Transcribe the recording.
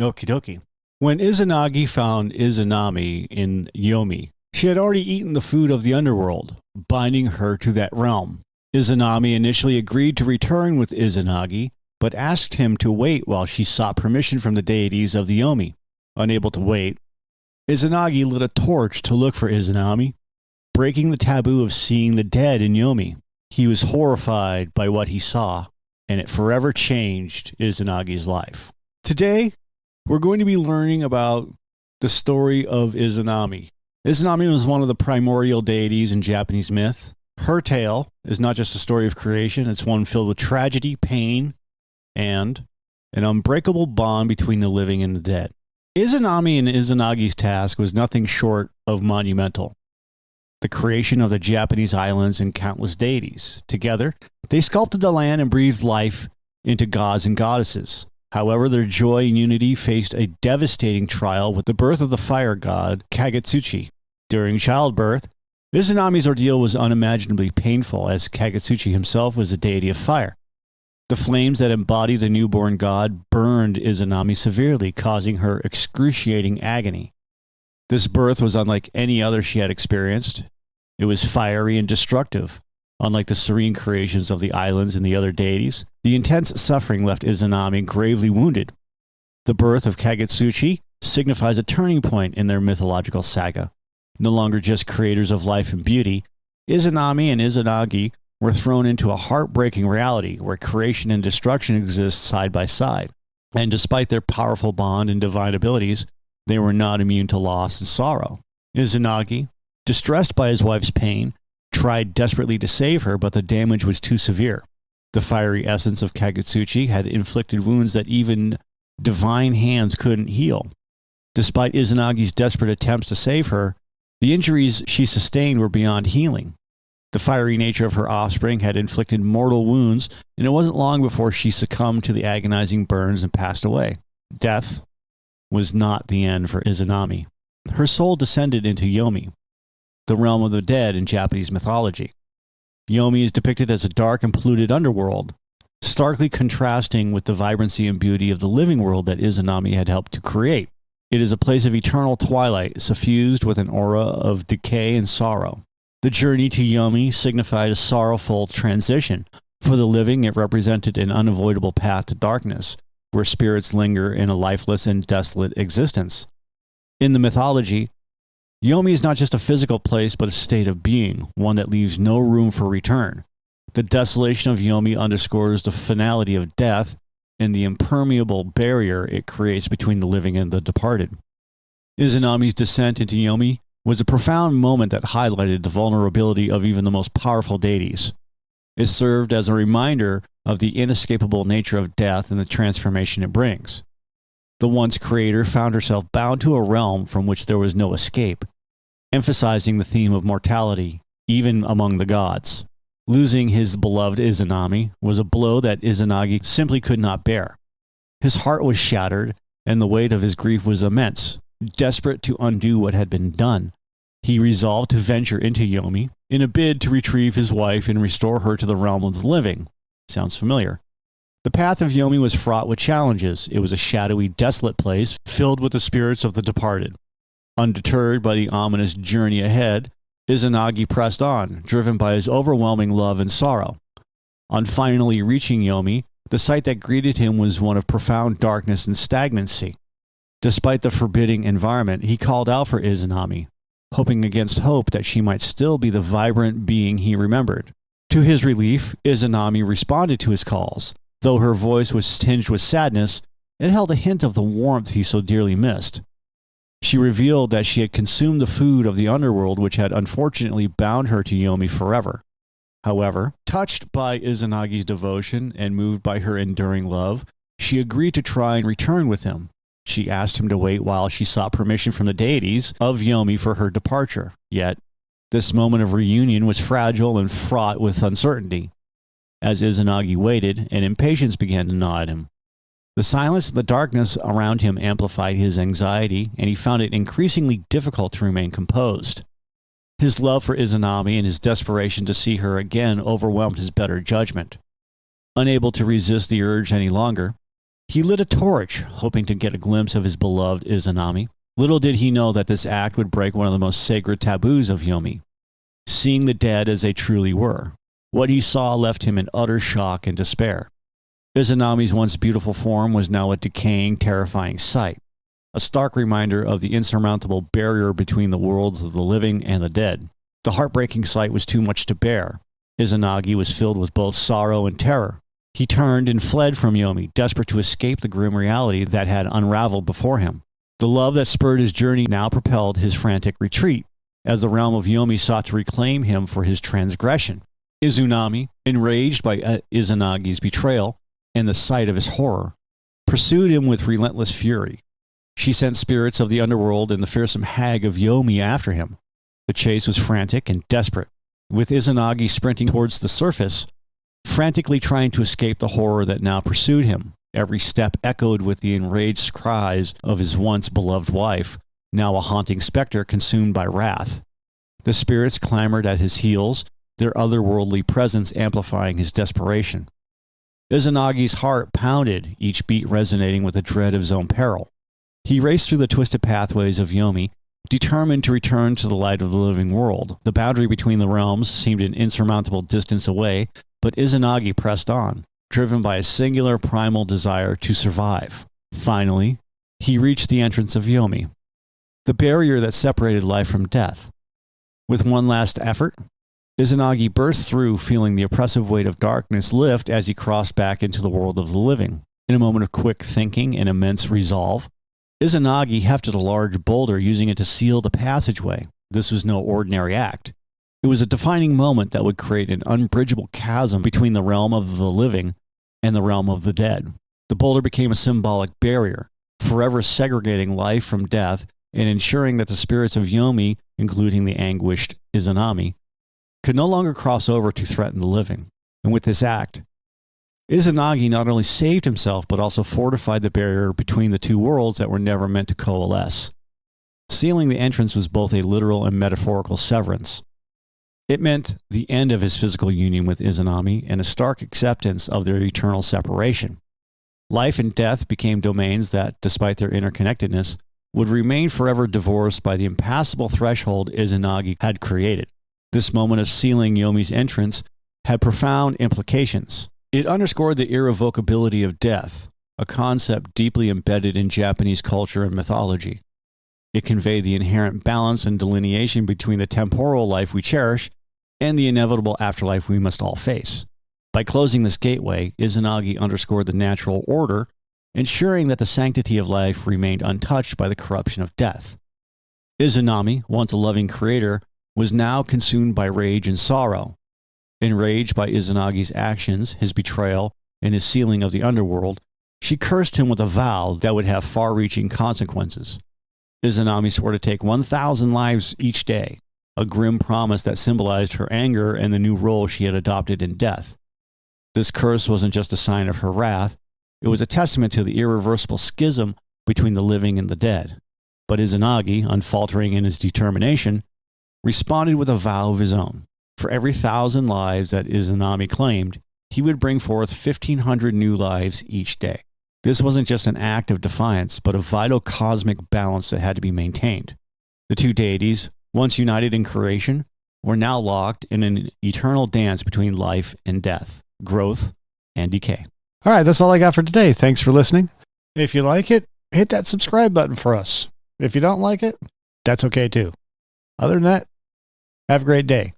Okie dokie. When Izanagi found Izanami in Yomi, she had already eaten the food of the Underworld, binding her to that realm. Izanami initially agreed to return with Izanagi, but asked him to wait while she sought permission from the deities of the Yomi. Unable to wait, Izanagi lit a torch to look for Izanami, breaking the taboo of seeing the dead in Yomi. He was horrified by what he saw, and it forever changed Izanagi's life. Today, we're going to be learning about the story of Izanami. Izanami was one of the primordial deities in Japanese myth. Her tale is not just a story of creation, it's one filled with tragedy, pain, and an unbreakable bond between the living and the dead. Izanami and Izanagi's task was nothing short of monumental. The creation of the Japanese islands and countless deities. Together, they sculpted the land and breathed life into gods and goddesses. However, their joy and unity faced a devastating trial with the birth of the fire god Kagetsuchi. During childbirth, Izanami's ordeal was unimaginably painful, as Kagetsuchi himself was a deity of fire. The flames that embodied the newborn god burned Izanami severely, causing her excruciating agony. This birth was unlike any other she had experienced. It was fiery and destructive. Unlike the serene creations of the islands and the other deities, the intense suffering left Izanami gravely wounded. The birth of Kagetsuchi signifies a turning point in their mythological saga. No longer just creators of life and beauty, Izanami and Izanagi were thrown into a heartbreaking reality where creation and destruction exist side by side. And despite their powerful bond and divine abilities, they were not immune to loss and sorrow. Izanagi, distressed by his wife's pain, tried desperately to save her, but the damage was too severe. The fiery essence of Kagetsuchi had inflicted wounds that even divine hands couldn't heal. Despite Izanagi's desperate attempts to save her, the injuries she sustained were beyond healing. The fiery nature of her offspring had inflicted mortal wounds, and it wasn't long before she succumbed to the agonizing burns and passed away. Death was not the end for Izanami. Her soul descended into Yomi, the realm of the dead in Japanese mythology. Yomi is depicted as a dark and polluted underworld, starkly contrasting with the vibrancy and beauty of the living world that Izanami had helped to create. It is a place of eternal twilight, suffused with an aura of decay and sorrow. The journey to Yomi signified a sorrowful transition. For the living, it represented an unavoidable path to darkness, where spirits linger in a lifeless and desolate existence. In the mythology, Yomi is not just a physical place, but a state of being, one that leaves no room for return. The desolation of Yomi underscores the finality of death and the impermeable barrier it creates between the living and the departed. Izanami's descent into Yomi was a profound moment that highlighted the vulnerability of even the most powerful deities. It served as a reminder of the inescapable nature of death and the transformation it brings. The once creator found herself bound to a realm from which there was no escape, emphasizing the theme of mortality, even among the gods. Losing his beloved Izanami was a blow that Izanagi simply could not bear. His heart was shattered, and the weight of his grief was immense. Desperate to undo what had been done, he resolved to venture into Yomi in a bid to retrieve his wife and restore her to the realm of the living. Sounds familiar. The path of Yomi was fraught with challenges. It was a shadowy, desolate place filled with the spirits of the departed. Undeterred by the ominous journey ahead, Izanagi pressed on, driven by his overwhelming love and sorrow. On finally reaching Yomi, the sight that greeted him was one of profound darkness and stagnancy. Despite the forbidding environment, he called out for Izanami, hoping against hope that she might still be the vibrant being he remembered. To his relief, Izanami responded to his calls. Though her voice was tinged with sadness, it held a hint of the warmth he so dearly missed. She revealed that she had consumed the food of the underworld, which had unfortunately bound her to Yomi forever. However, touched by Izanagi's devotion and moved by her enduring love, she agreed to try and return with him. She asked him to wait while she sought permission from the deities of Yomi for her departure. Yet, this moment of reunion was fragile and fraught with uncertainty. As Izanagi waited, an impatience began to gnaw at him. The silence and the darkness around him amplified his anxiety, and he found it increasingly difficult to remain composed. His love for Izanami and his desperation to see her again overwhelmed his better judgment. Unable to resist the urge any longer, He lit a torch, hoping to get a glimpse of his beloved Izanami. Little did he know that this act would break one of the most sacred taboos of Yomi, seeing the dead as they truly were. What he saw left him in utter shock and despair. Izanami's once beautiful form was now a decaying, terrifying sight, a stark reminder of the insurmountable barrier between the worlds of the living and the dead. The heartbreaking sight was too much to bear. Izanagi was filled with both sorrow and terror. He turned and fled from Yomi, desperate to escape the grim reality that had unraveled before him. The love that spurred his journey now propelled his frantic retreat, as the realm of Yomi sought to reclaim him for his transgression. Izanami, enraged by Izanagi's betrayal and the sight of his horror, pursued him with relentless fury. She sent spirits of the underworld and the fearsome hag of Yomi after him. The chase was frantic and desperate, with Izanagi sprinting towards the surface, frantically trying to escape the horror that now pursued him. Every step echoed with the enraged cries of his once beloved wife, now a haunting specter consumed by wrath. The spirits clamored at his heels, their otherworldly presence amplifying his desperation. Izanagi's heart pounded, each beat resonating with the dread of his own peril. He raced through the twisted pathways of Yomi, determined to return to the light of the living world. The boundary between the realms seemed an insurmountable distance away, but Izanagi pressed on, driven by a singular primal desire to survive. Finally, he reached the entrance of Yomi, the barrier that separated life from death. With one last effort, Izanagi burst through, feeling the oppressive weight of darkness lift as he crossed back into the world of the living. In a moment of quick thinking and immense resolve, Izanagi hefted a large boulder, using it to seal the passageway. This was no ordinary act. It was a defining moment that would create an unbridgeable chasm between the realm of the living and the realm of the dead. The boulder became a symbolic barrier, forever segregating life from death and ensuring that the spirits of Yomi, including the anguished Izanami, could no longer cross over to threaten the living. And with this act, Izanagi not only saved himself, but also fortified the barrier between the two worlds that were never meant to coalesce. Sealing the entrance was both a literal and metaphorical severance. It meant the end of his physical union with Izanami and a stark acceptance of their eternal separation. Life and death became domains that, despite their interconnectedness, would remain forever divorced by the impassable threshold Izanagi had created. This moment of sealing Yomi's entrance had profound implications. It underscored the irrevocability of death, a concept deeply embedded in Japanese culture and mythology. It conveyed the inherent balance and delineation between the temporal life we cherish and the inevitable afterlife we must all face. By closing this gateway, Izanagi underscored the natural order, ensuring that the sanctity of life remained untouched by the corruption of death. Izanami, once a loving creator, was now consumed by rage and sorrow. Enraged by Izanagi's actions, his betrayal, and his sealing of the underworld, she cursed him with a vow that would have far-reaching consequences. Izanami swore to take 1,000 lives each day, a grim promise that symbolized her anger and the new role she had adopted in death. This curse wasn't just a sign of her wrath, it was a testament to the irreversible schism between the living and the dead. But Izanagi, unfaltering in his determination, responded with a vow of his own. For every 1,000 lives that Izanami claimed, he would bring forth 1,500 new lives each day. This wasn't just an act of defiance, but a vital cosmic balance that had to be maintained. The two deities, once united in creation, were now locked in an eternal dance between life and death, growth and decay. All right, that's all I got for today. Thanks for listening. If you like it, hit that subscribe button for us. If you don't like it, that's okay too. Other than that, have a great day.